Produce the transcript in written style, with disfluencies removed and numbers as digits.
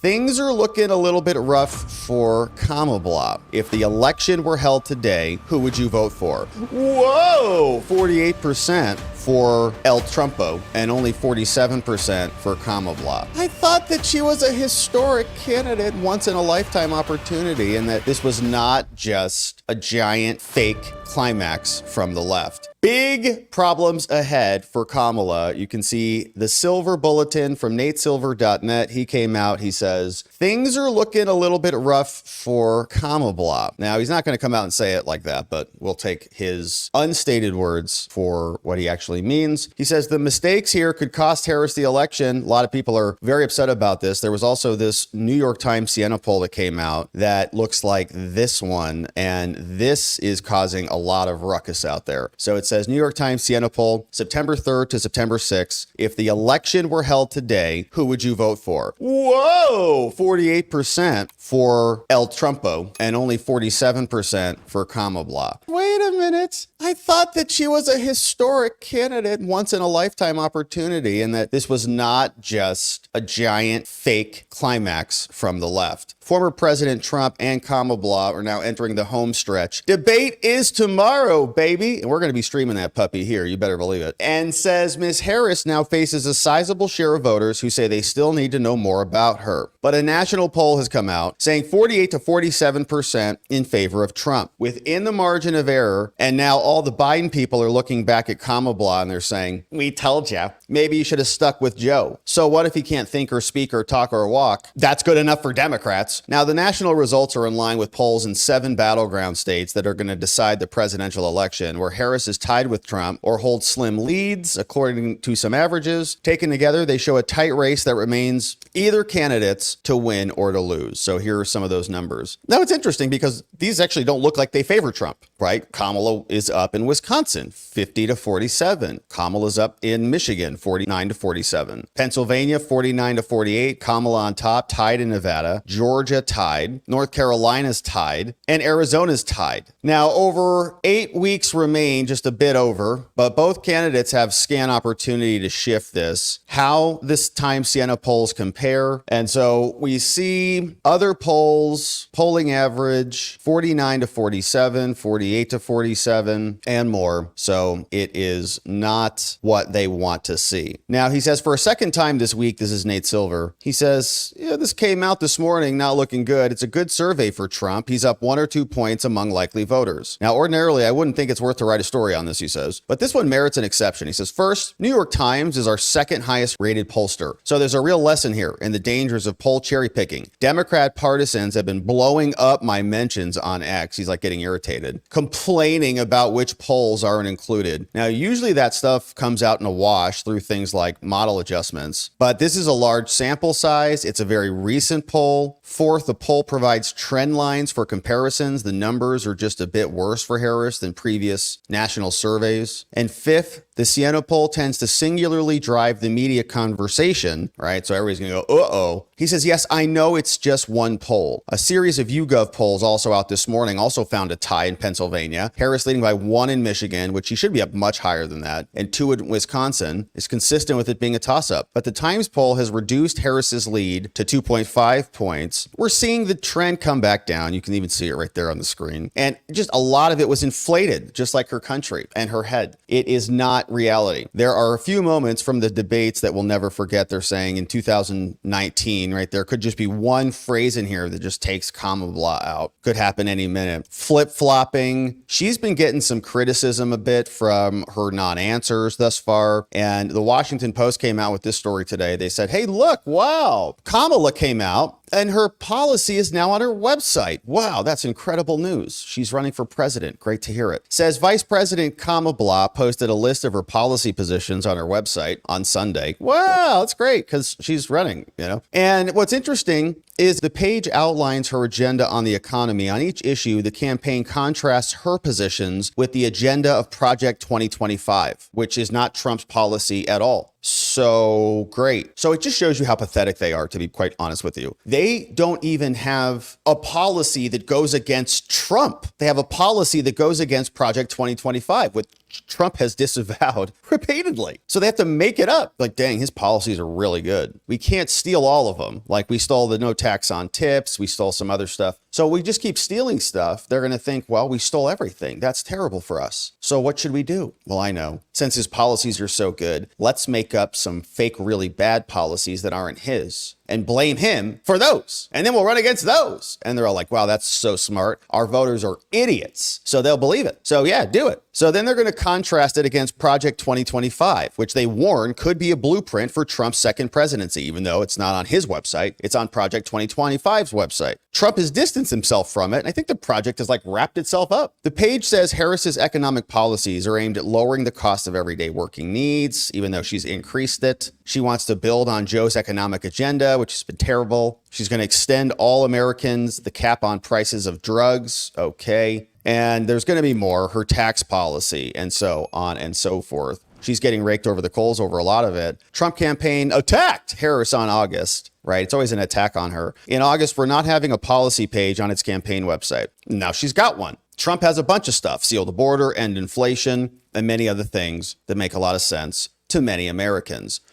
things are looking a little bit rough for Kamala. If the election were held today, who would you vote for? Whoa, 48% for El Trumpo and only 47% for Kamala. I thought that she was a historic candidate, once in a lifetime opportunity, and that this was not just a giant fake climax from the left. Big problems ahead for Kamala. You can see the Silver Bulletin from natesilver.net. He came out, he says, things are looking a little bit rough for Kamala. Now, he's not going to come out and say it like that, but we'll take his unstated words for what he actually means. He says the mistakes here could cost Harris the election. A lot of people are very upset about this. There was also this New York Times Siena poll that came out that looks like this one, and this is causing a lot of ruckus out there. So it says New York Times Siena poll, September 3rd to September 6th. If the election were held today, who would you vote for? Whoa, 48% for El Trumpo and only 47% for Kamala. Wait a minute. I thought that she was a historic candidate, once in a lifetime opportunity, and that this was not just a giant fake climax from the left. Former President Trump and Kamala are now entering the home stretch. Debate is tomorrow, baby. And we're going to be streaming that puppy here. You better believe it. And says Ms. Harris now faces a sizable share of voters who say they still need to know more about her. But a national poll has come out saying 48 to 47% in favor of Trump. Within the margin of error, and now all the Biden people are looking back at Kamala and they're saying, we told you, maybe you should have stuck with Joe. So what if he can't think or speak or talk or walk? That's good enough for Democrats. Now, the national results are in line with polls in 7 battleground states that are going to decide the presidential election, where Harris is tied with Trump or holds slim leads, according to some averages. Taken together, they show a tight race that remains either candidates to win or to lose. So here are some of those numbers. Now, it's interesting because these actually don't look like they favor Trump, right? Kamala is up in Wisconsin, 50 to 47. Kamala's up in Michigan, 49 to 47. Pennsylvania, 49 to 48. Kamala on top, tied in Nevada. Georgia, tied. North Carolina's tied. And Arizona's tied. Now, over 8 weeks remain, just a bit over, but both candidates have scant opportunity to shift this. How this time Siena polls compare. And so we see other polls, polling average 49 to 47, 48 to 47, and more. So it is not what they want to see. Now, he says for a second time this week, this is Nate Silver, he says, yeah, this came out this morning, not looking good. It's a good survey for Trump. He's up 1 or 2 points among likely voters. Now, ordinarily, I wouldn't think it's worth to write a story on this, he says, but this one merits an exception. He says, first, New York Times is our second highest rated pollster. So there's a real lesson here in the dangers of poll cherry picking. Democrat partisans have been blowing up my mentions on X. He's like getting irritated, complaining about which polls aren't included. Now, usually that stuff comes out in a wash through things like model adjustments, but this is a large sample size. It's a very recent poll. Fourth, the poll provides trend lines for comparisons. The numbers are just a bit worse for Harris than previous national surveys. And fifth, the Siena poll tends to singularly drive the media conversation, right? So everybody's going to go, uh-oh. He says, yes, I know it's just one poll. A series of YouGov polls also out this morning also found a tie in Pennsylvania. Harris leading by 1 in Michigan, which he should be up much higher than that, and 2 in Wisconsin, is consistent with it being a toss-up. But the Times poll has reduced Harris's lead to 2.5 points. We're seeing the trend come back down. You can even see it right there on the screen. And just a lot of it was inflated, just like her country and her head. It is not reality. There are a few moments from the debates that we'll never forget. They're saying in 2019, right, there could just be one phrase in here that just takes Kamala out. Could happen any minute. Flip-flopping. She's been getting some criticism a bit from her non-answers thus far. And the Washington Post came out with this story today. They said, hey, look, wow, Kamala came out and her policy is now on her website. Wow, that's incredible news. She's running for president. Great to hear it. Says Vice President Kamala posted a list of her policy positions on her website on Sunday. Wow, that's great because she's running, you know. And what's interesting is the page outlines her agenda on the economy. On each issue, the campaign contrasts her positions with the agenda of Project 2025, which is not Trump's policy at all. So great. So it just shows you how pathetic they are, to be quite honest with you. They don't even have a policy that goes against Trump. They have a policy that goes against Project 2025, which Trump has disavowed repeatedly. So they have to make it up. Like, dang, his policies are really good. We can't steal all of them. Like, we stole the no tax on tips. We stole some other stuff. So we just keep stealing stuff. They're going to think, well, we stole everything. That's terrible for us. So what should we do? Well, I know. Since his policies are so good, let's make up some fake, really bad policies that aren't his and blame him for those. And then we'll run against those. And they're all like, wow, that's so smart. Our voters are idiots. So they'll believe it. So yeah, do it. So then they're going to contrast it against Project 2025, which they warn could be a blueprint for Trump's second presidency, even though it's not on his website. It's on Project 2025's website. Trump has distanced himself from it, and I think the project has wrapped itself up. The page says Harris's economic policies are aimed at lowering the cost of everyday working needs, even though she's increased it. She wants to build on Joe's economic agenda, which has been terrible. She's going to extend all Americans the cap on prices of drugs. Okay. And there's going to be more, her tax policy, and so on and so forth. She's getting raked over the coals over a lot of it. Trump campaign attacked Harris on August, right? It's always an attack on her. In August, for not having a policy page on its campaign website. Now she's got one. Trump has a bunch of stuff, seal the border, end inflation, and many other things that make a lot of sense to many Americans.